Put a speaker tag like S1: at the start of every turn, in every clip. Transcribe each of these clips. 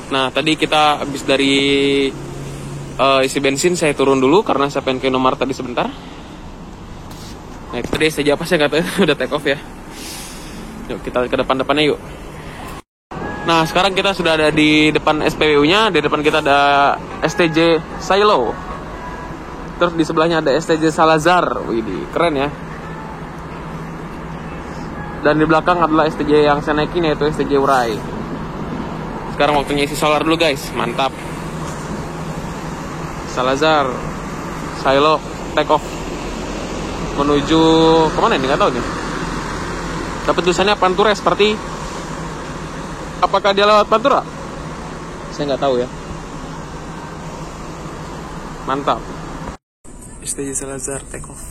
S1: Nah, tadi kita habis dari isi bensin, saya turun dulu karena saya pengen ke Indomaret tadi sebentar. Nah, itu tadi saja apa saya nggak tahu, udah take off ya. Yuk kita ke depan-depannya yuk. Nah, sekarang kita sudah ada di depan SPBU-nya. Di depan kita ada STJ Silo. Terus di sebelahnya ada STJ Salazar. Wih, keren ya. Dan di belakang adalah STJ yang saya naikin, yaitu STJ Urai. Sekarang waktunya isi solar dulu guys. Mantap. Salazar Silo take off menuju kemana ini, nggak tahu nih. Dapat tulisannya Pantura seperti. Apakah dia lewat Pantura? Saya nggak tahu ya. Mantap. STJ Salazar take off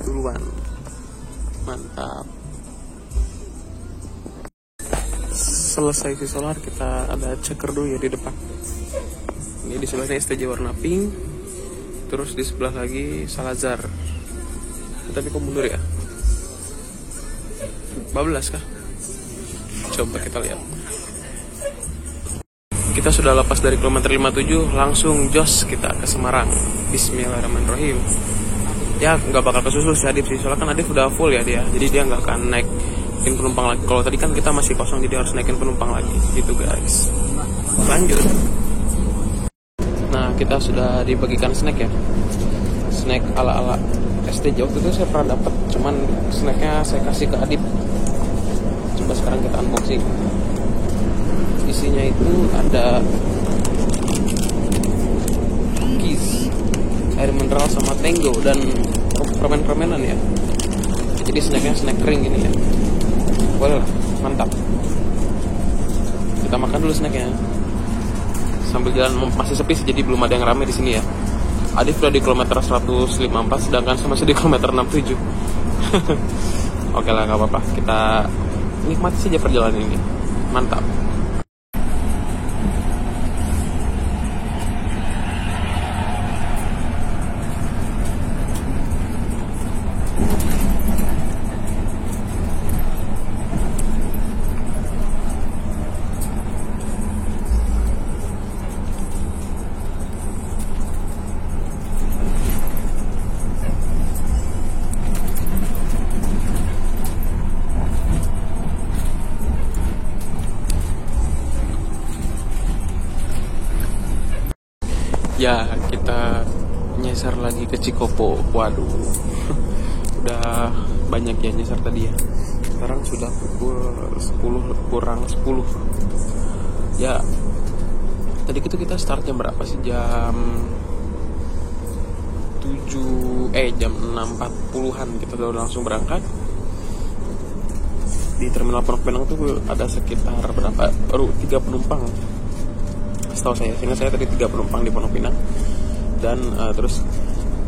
S1: duluan. Mantap. Selesai isi solar, kita ada checker dulu ya di depan. Ini di sebelahnya STJ warna pink. Terus di sebelah lagi Salazar. Tapi kok mundur ya? Bablas kah? Coba kita lihat. Kita sudah lepas dari kilometer 57, langsung jos kita ke Semarang. Bismillahirrahmanirrahim. Ya nggak bakal kesusul si Adif sih, soalnya kan Adif udah full ya dia. Jadi dia nggak akan naikin penumpang lagi. Kalau tadi kan kita masih kosong, jadi harus naikin penumpang lagi. Gitu guys. Lanjut. Nah, kita sudah dibagikan snack ya. Snack ala-ala STJ. Waktu itu saya pernah dapat, cuman snacknya saya kasih ke Adip. Coba sekarang kita unboxing. Isinya itu ada cookies, air mineral sama Tango, dan permen-permenan ya. Jadi snacknya snack kering gini ya. Well, mantap. Kita makan dulu snacknya. Sambil jalan, masih sepi sih, jadi belum ada yang rame di sini ya. Adif udah di kilometer 154, sedangkan saya masih di kilometer 67. Oke lah, nggak apa-apa. Kita nikmati saja perjalanan ini. Mantap. Ya, kita nyasar lagi ke Cikopo. Waduh, udah banyak ya nyasar tadi ya. Sekarang sudah pukul 10 kurang 10. Ya, tadi itu kita start jam berapa sih? Jam 6.40-an kita udah langsung berangkat. Di Terminal Pondok Pinang tuh ada sekitar berapa? 3 penumpang. Setahu saya, sehingga saya tadi 3 penumpang di Pondok Pinang. Dan terus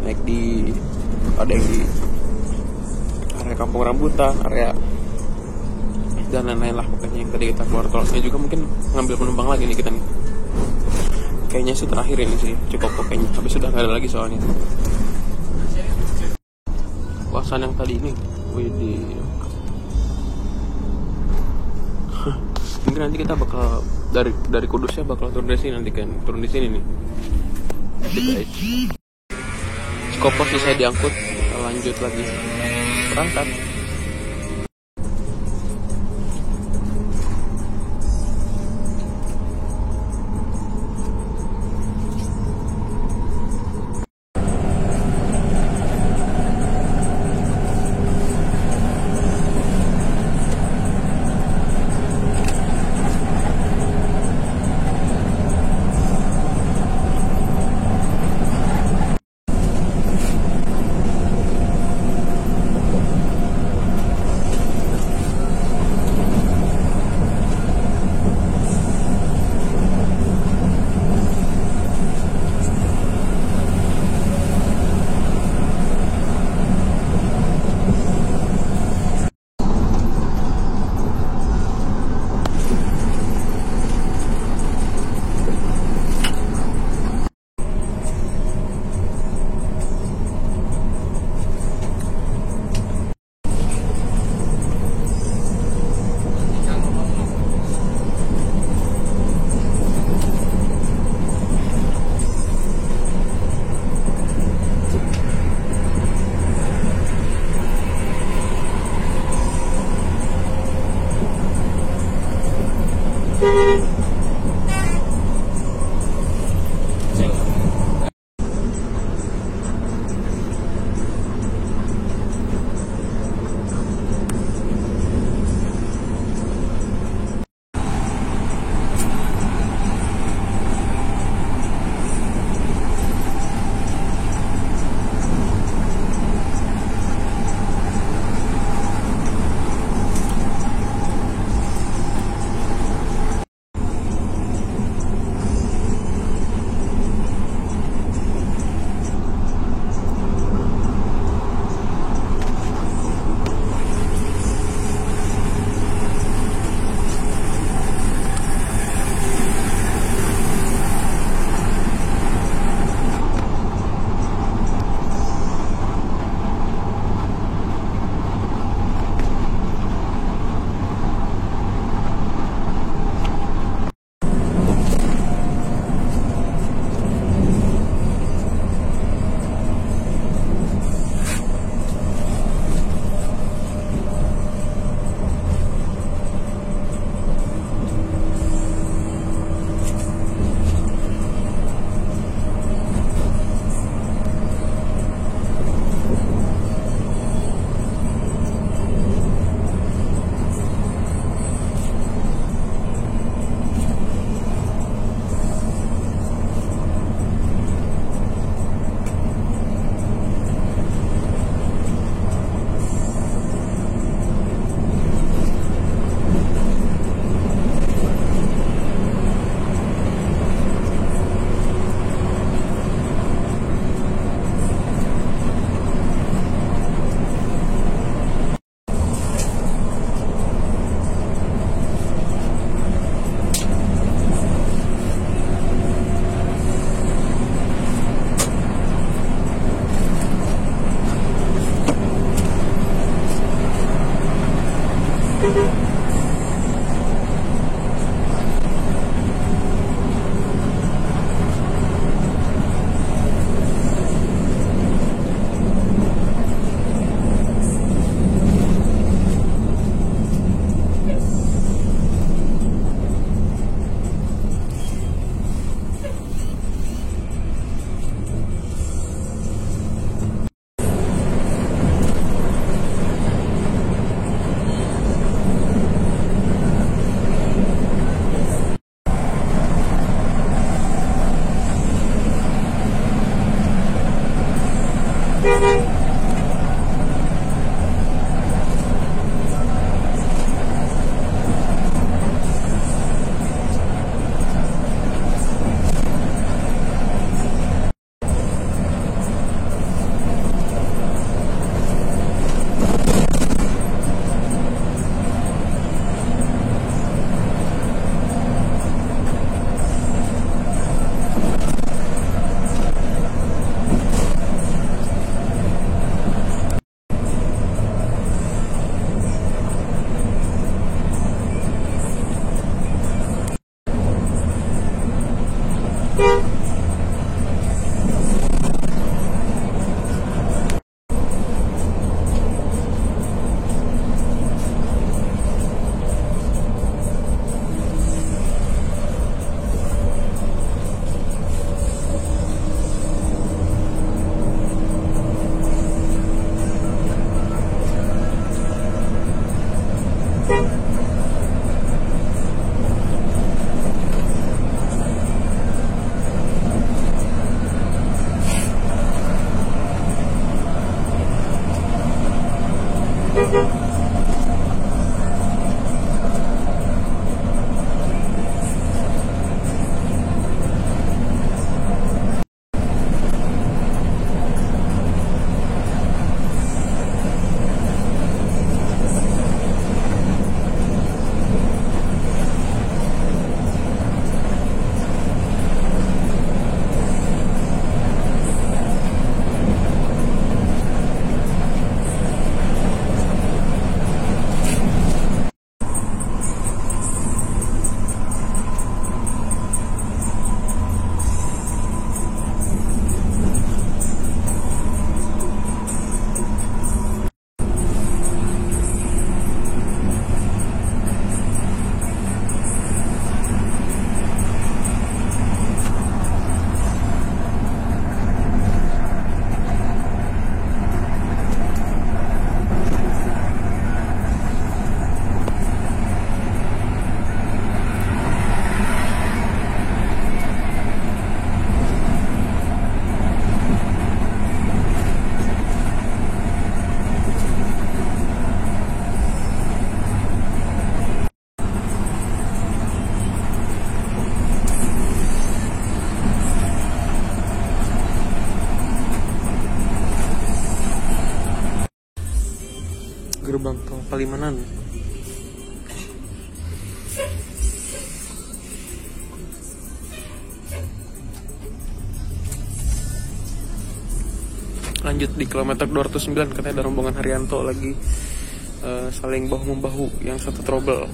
S1: naik di, ada yang di area Kampung Rambutan, area dan lain-lain lah pokoknya. Yang tadi kita keluar tol, saya juga mungkin ngambil penumpang lagi nih kita nih. Kayaknya sih terakhir ini sih, cukup kayaknya. Tapi sudah nggak ada lagi soalnya. Kawasan yang tadi ini, mungkin nanti kita bakal dari Kudusnya bakal turun di sini, nanti kan turun di sini nih. Guys, Cikopo selesai diangkut, kita lanjut lagi berangkat. Gerbang tol Palimanan. Lanjut di kilometer 209, katanya ada rombongan Haryanto lagi saling bahu-membahu, yang satu trouble.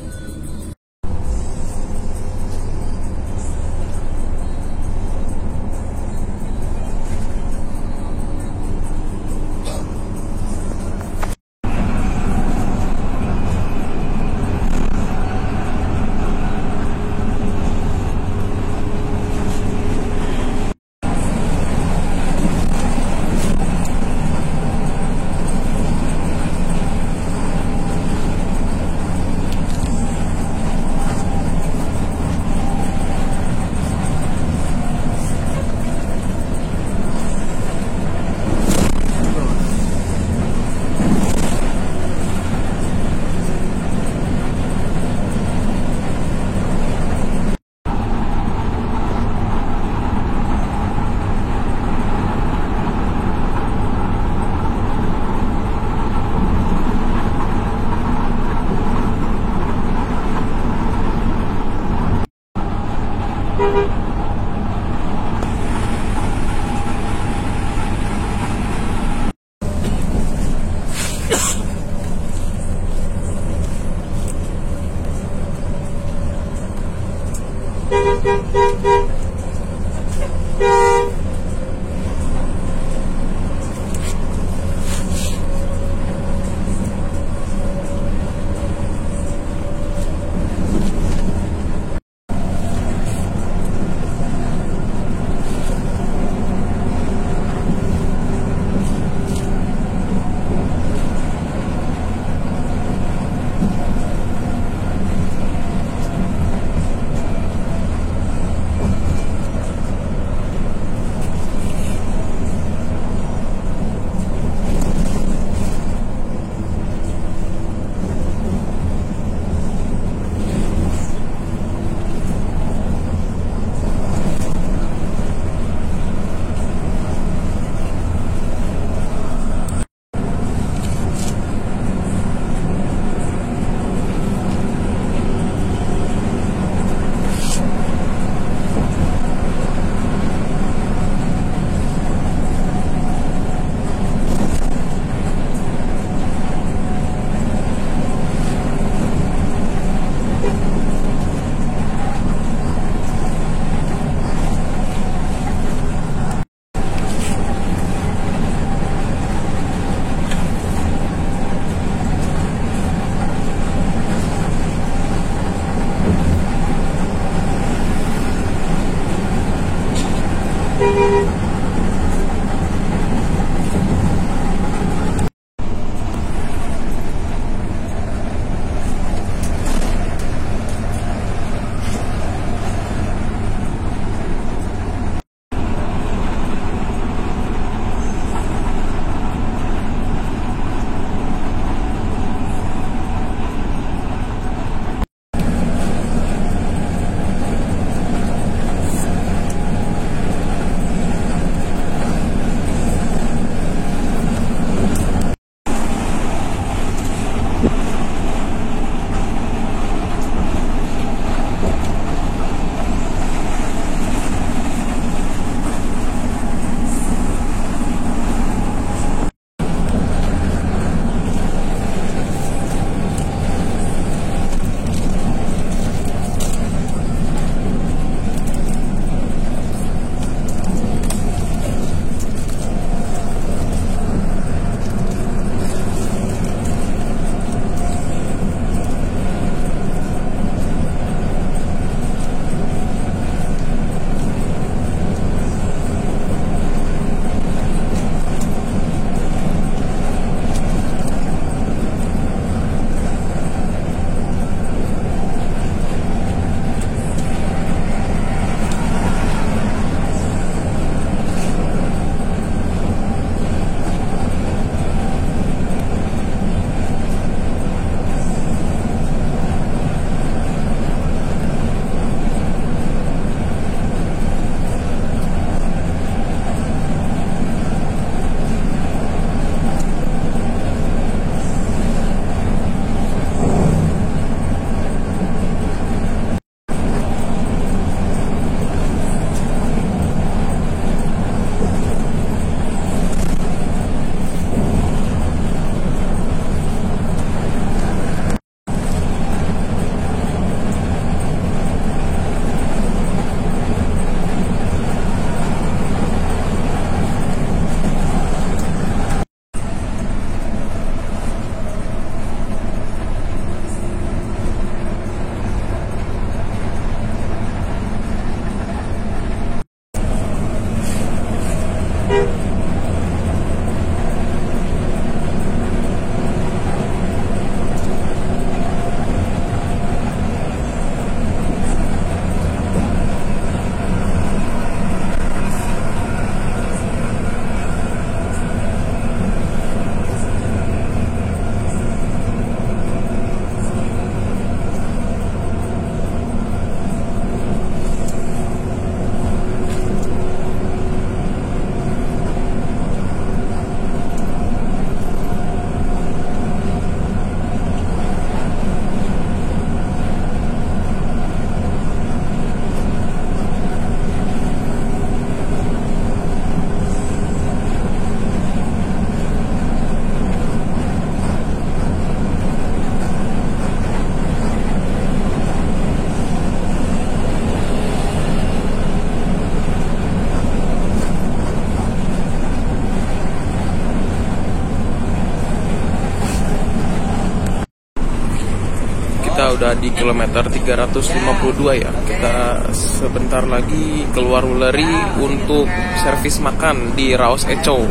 S1: udah di kilometer 352 ya. Kita sebentar lagi keluar Wuleri untuk servis makan di Raos Echo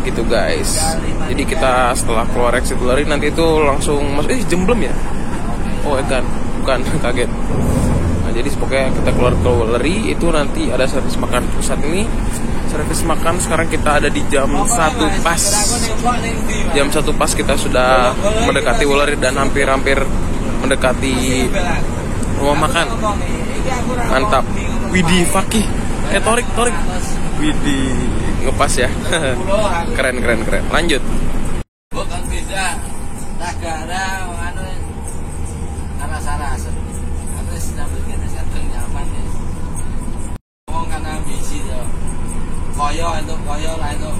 S1: gitu guys. Jadi kita setelah keluar exit Wuleri nanti itu langsung Jemblem ya. Oh bukan kaget. Nah, jadi pokoknya kita keluar ke Wuleri itu nanti ada servis makan. Saat ini servis makan sekarang kita ada di jam 1 pas. Jam 1 pas kita sudah mendekati Wuleri dan hampir mendekati rumah makan. Mantap. Widih Fakih. Torik. Widih, ngepas ya. keren. Lanjut.
S2: Bukan beda negara rasa-rasa. Harus dapat kita satu nyaman ya. Ngomong karena bisi tuh. Koyo lah itu.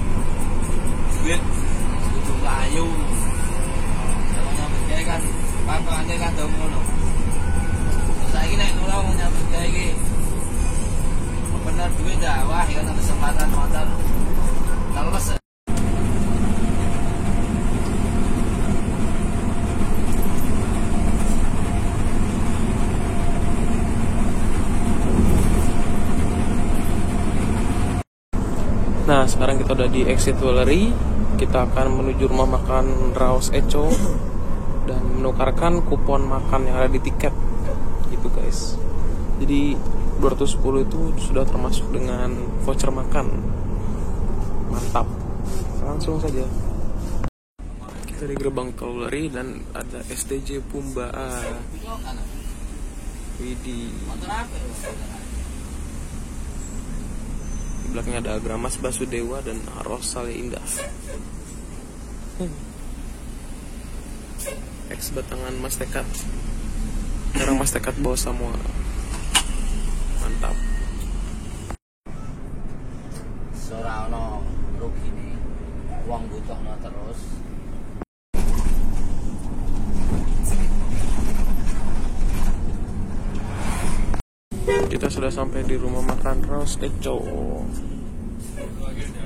S2: Duit kudu layu. Kalau nyambut gawe kan pangkane kan do ngono. Saiki nek kula mau nyambut gawe iki bener duit dah, wah ya ada kesempatan motor. Teles.
S1: Nah, sekarang kita udah di exit Wuleri. Kita akan menuju rumah makan Raos Echo dan menukarkan kupon makan yang ada di tiket gitu guys. Jadi 210 itu sudah termasuk dengan voucher makan. Mantap. Langsung saja. Kita di gerbang tol Wuleri dan ada STJ Pumba. Widih. Di belakangnya ada Gramas Basudewa dan Aros Sale Indah. Ex batangan Mas Tekad. Sekarang Mas Tekad bawa semua. Mantap.
S2: Ora ono rugine. Wong butuhno terus.
S1: Kita sudah sampai di rumah makan Raos Echo.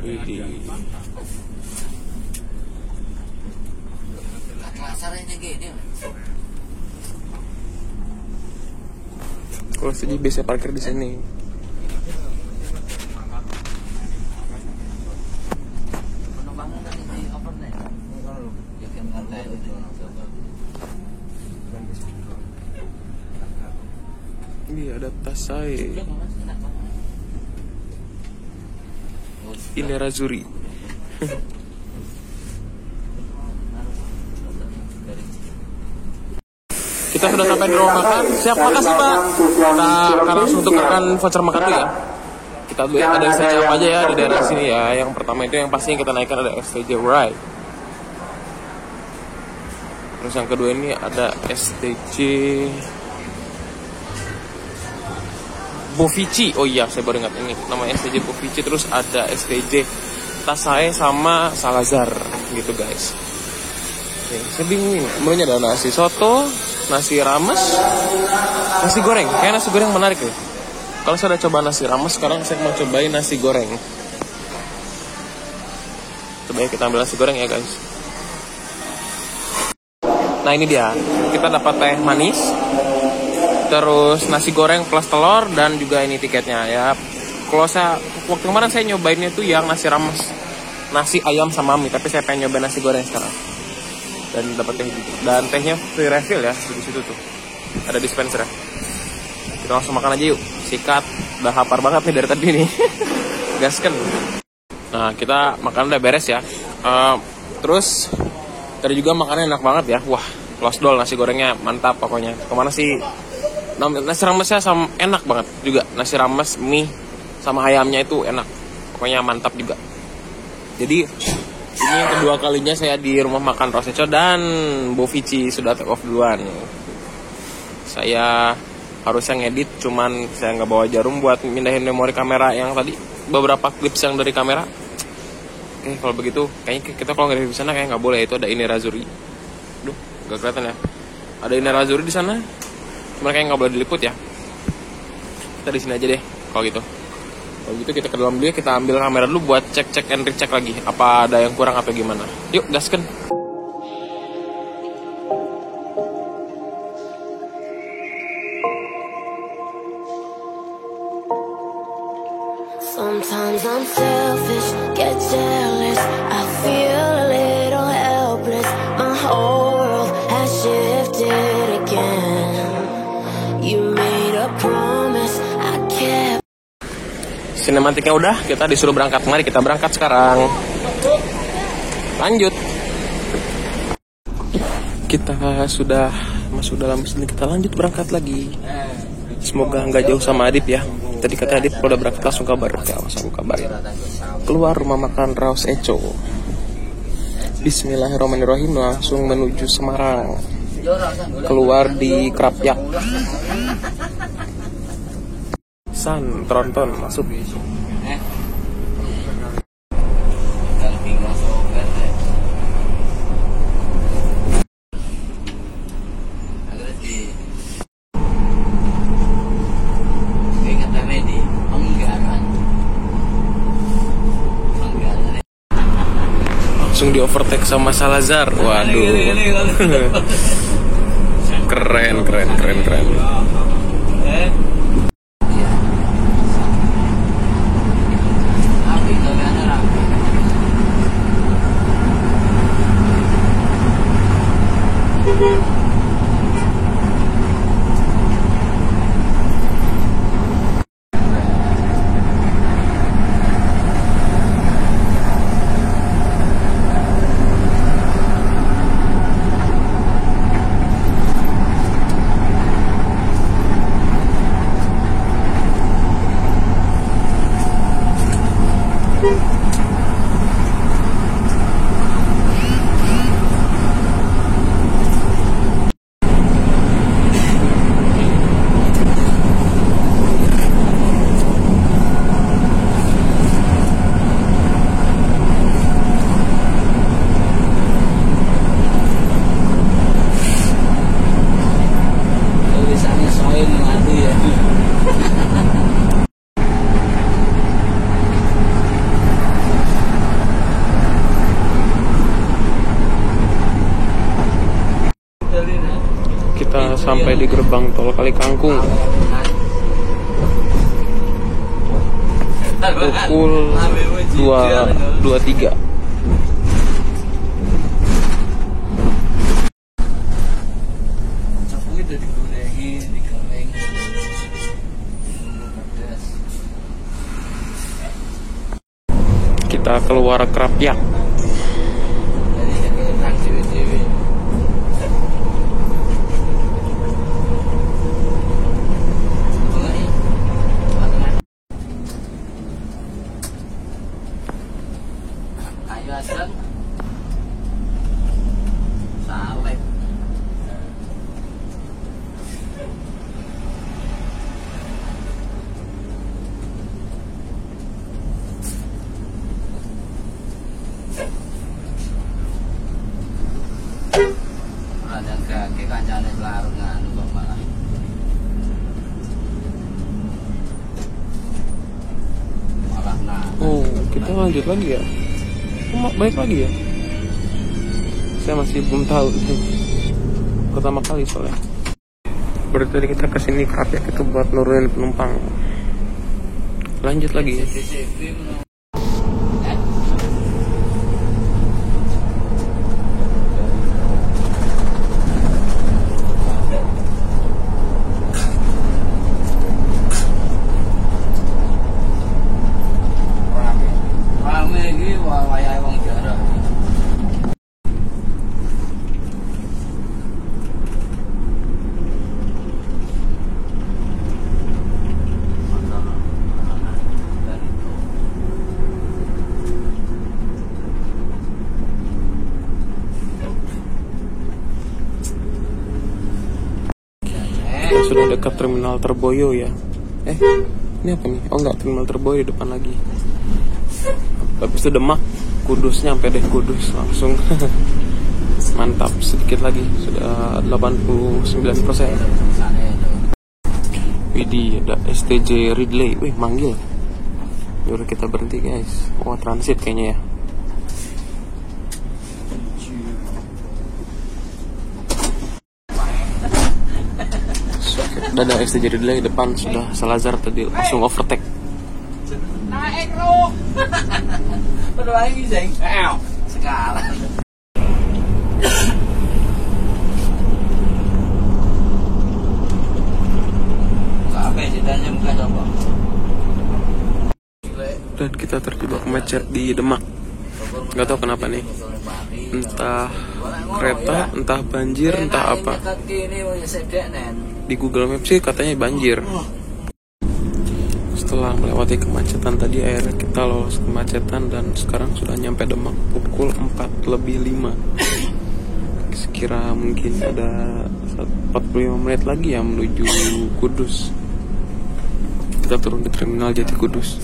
S1: Widih.
S2: Kasarnya gini.
S1: Kalau sini biasa parkir di sini. Ini ada tas saya. Ini Razuri. Kita sudah sampai di rumah makan. Siap, makasih Pak. Kita akan langsung tukarkan voucher makan dulu ya. Kita dulu ada STJ apa aja ya di daerah sini ya. Yang pertama itu yang pasti kita naikkan ada STJ Ride. Terus yang kedua ini ada STJ Bovici. Oh iya, saya baru ingat ini namanya STJ Bovici. Terus ada STJ Tasae sama Salazar gitu guys. Oke, saya bingung nih. Menunya ada nasi soto, nasi rames, nasi goreng. Kayak nasi goreng menarik ya. Kalau saya udah coba nasi rames, sekarang saya mau cobain nasi goreng. Coba ya, kita ambil nasi goreng ya guys. Nah ini dia, kita dapat teh manis, terus nasi goreng plus telur, dan juga ini tiketnya ya. Kalau saya waktu kemarin saya nyobainnya tuh yang nasi rames, nasi ayam sama mie, tapi saya pengen nyobain nasi goreng sekarang. Dan dapat teh juga. Dan tehnya free refill ya di situ tuh. Ada dispenser ya. Kita langsung makan aja yuk. Sikat, udah lapar banget nih dari tadi nih. Gasken. Nah, kita makan udah beres ya. Terus tadi juga makannya enak banget ya. Wah, losdol nasi gorengnya mantap pokoknya. Kemana sih? Nasi ramesnya sama enak banget juga. Nasi rames, mie sama ayamnya itu enak. Pokoknya mantap juga. Jadi ini yang kedua kalinya saya di rumah makan Raos Echo dan Bovici sudah take off duluan. Saya harusnya ngedit, cuman saya nggak bawa jarum buat mindahin memori kamera yang tadi, beberapa clips yang dari kamera. Oke, kalau begitu kayaknya kita kalau nggak di sana kayak nggak boleh. Itu ada Ini Razuri. Duh, nggak kelihatan ya. Ada Ini Razuri di sana, cuman kayak nggak boleh diliput ya. Kita di sini aja deh kalau gitu. Kalau gitu kita ke dalam dulu ya, kita ambil kamera dulu buat cek and recheck lagi apa ada yang kurang apa gimana. Yuk, gasken.
S3: Sometimes I'm selfish, get jealous. I feel a little helpless. My whole world has shifted again. You made a promise, I kept.
S1: Sinematiknya udah, kita disuruh berangkat. Mari kita berangkat sekarang. Lanjut. Kita sudah masuk dalam mesin, kita lanjut berangkat lagi. Semoga nggak jauh sama Adip ya. Tadi kata Adip kalau udah berangkat langsung kabar. Ya, langsung kabarin. Keluar rumah makan Raus Eco. Bismillahirrahmanirrahim, langsung menuju Semarang. Keluar di Krapyak. San Tronton masuk. Langsung di overtake sama Salazar. Waduh. Keren. Kita sampai di gerbang tol Kali Kangkung pukul 2.23. Kita keluar Krapyak. Oh, kita lanjut lagi ya? Baik lagi ya? Saya masih belum tahu. Pertama kali soalnya. Berarti tadi kita kesini Krapyak itu buat nurunin penumpang. Lanjut lagi ya? Sudah dekat terminal Terboyo ya. Ini apa nih? Oh enggak, terminal Terboyo di depan lagi. Habis itu Demak, Kudus, nyampe deh Kudus langsung. Mantap, sedikit lagi sudah 89%. Widih, ada STJ Ridley. Wih, manggil. Yaudah kita berhenti guys. Oh, transit kayaknya ya. Udah ada STJ Ridley depan, sudah Salazar tadi langsung overtake.
S2: ekro. Padha wae sing. Sekarang. Sampai ceritanya bukan coba.
S1: Dan kita terjebak macet di Demak. Nggak tahu kenapa nih. Entah kereta, entah banjir, entah apa. Di Google Maps sih katanya banjir. Setelah melewati kemacetan tadi, akhirnya kita lolos kemacetan dan sekarang sudah nyampe Demak pukul 4:05. Sekira mungkin ada 45 menit lagi ya menuju Kudus. Kita turun di terminal Jati Kudus.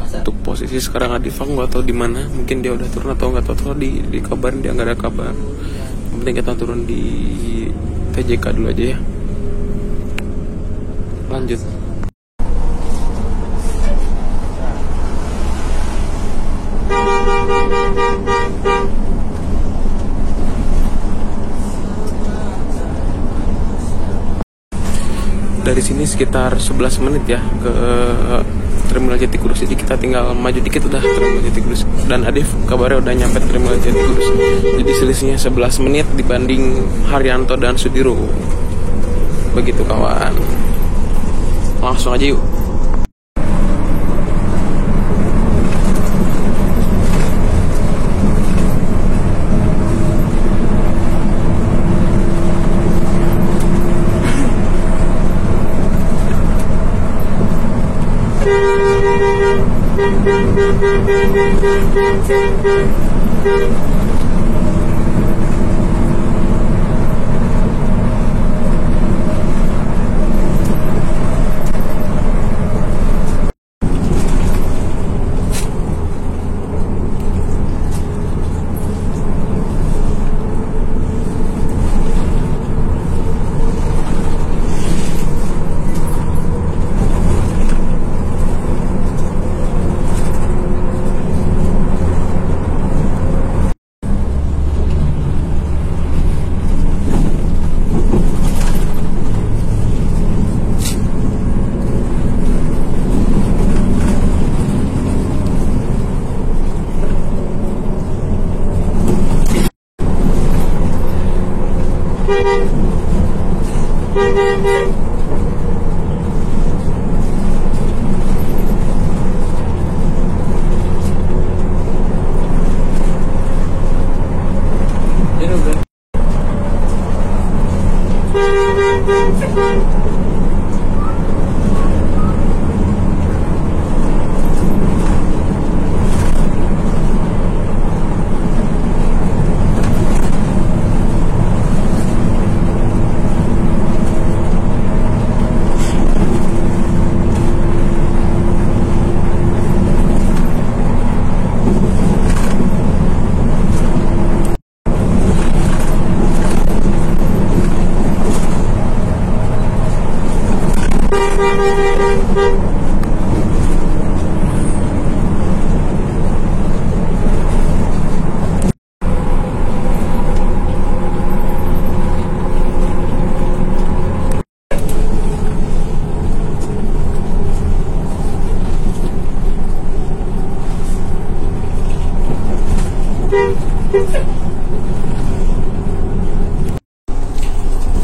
S1: Untuk posisi sekarang Adifang nggak tahu di mana, mungkin dia udah turun atau nggak tahu di kabarin dia nggak ada kabar. Yang penting kita turun di TJK dulu aja ya. Lanjut. Dari sini sekitar 11 menit ya ke Terminal Jati Kudus. Jadi kita tinggal maju dikit udah Terminal Jati Kudus. Dan Adif kabarnya udah nyampe Terminal Jati Kudus. Jadi selisihnya 11 menit dibanding Haryanto dan Sudiro. Begitu kawan. Langsung aja yuk.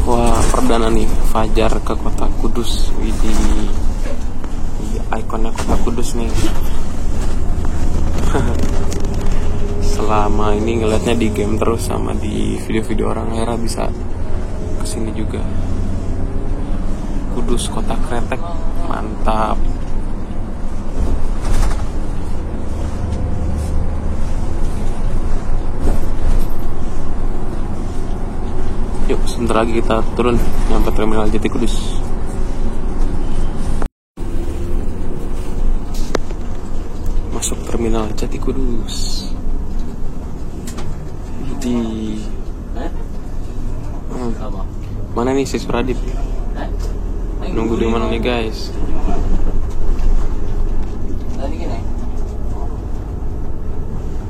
S1: Wah, perdana nih Fajar ke kota Kudus. Widih, ikonnya kota Kudus nih. Selama ini ngeliatnya di game terus sama di video-video orang, akhirnya bisa kesini juga. Kudus, kota kretek, mantap. Yuk, sebentar lagi kita turun nyampe Terminal Jati Kudus. Masuk Terminal Jati Kudus. Di mana nih si Pradip? Nunggu di mana nih guys?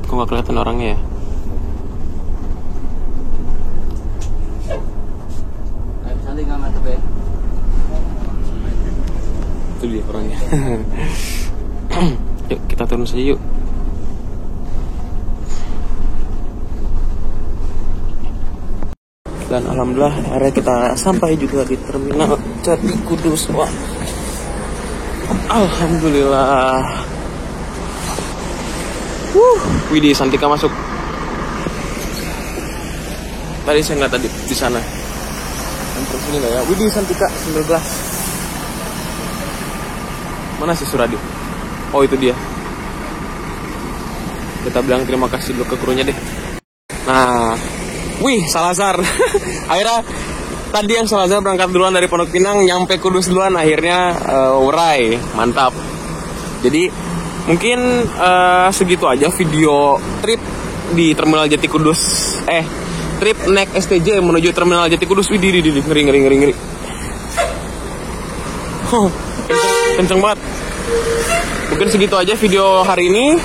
S1: Kok nggak kelihatan orangnya ya? Itu dia orangnya. Yuk kita turun saja yuk. Dan alhamdulillah akhirnya kita sampai juga di terminal Jati Kudus. Wah, alhamdulillah. Widih, Santika masuk. Tadi saya nggak tadi di sana. Terus ini nggak ya? Widih, Santika 19. Mana sih Suradi? Oh, itu dia. Kita bilang terima kasih dulu ke krunya deh. Nah, wih, Salazar. Akhirnya tadi yang Salazar berangkat duluan dari Pondok Pinang, nyampe Kudus duluan, akhirnya urai. Mantap. Jadi mungkin segitu aja video trip di Terminal Jati Kudus. Trip naik STJ menuju Terminal Jati Kudus. Wih, ngeri. Kenceng banget. Mungkin segitu aja video hari ini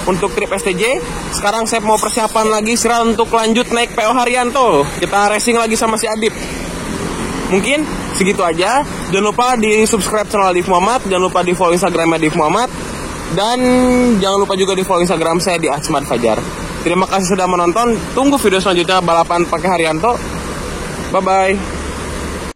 S1: untuk trip STJ. Sekarang saya mau persiapan lagi istirahat untuk lanjut naik PO Haryanto. Kita racing lagi sama si Adip. Mungkin segitu aja. Jangan lupa di subscribe channel Adif Muhammad. Jangan lupa di follow Instagram Adif Muhammad. Dan jangan lupa juga di follow Instagram saya di Ahmad Fajar. Terima kasih sudah menonton. Tunggu video selanjutnya balapan pakai Haryanto. Bye bye.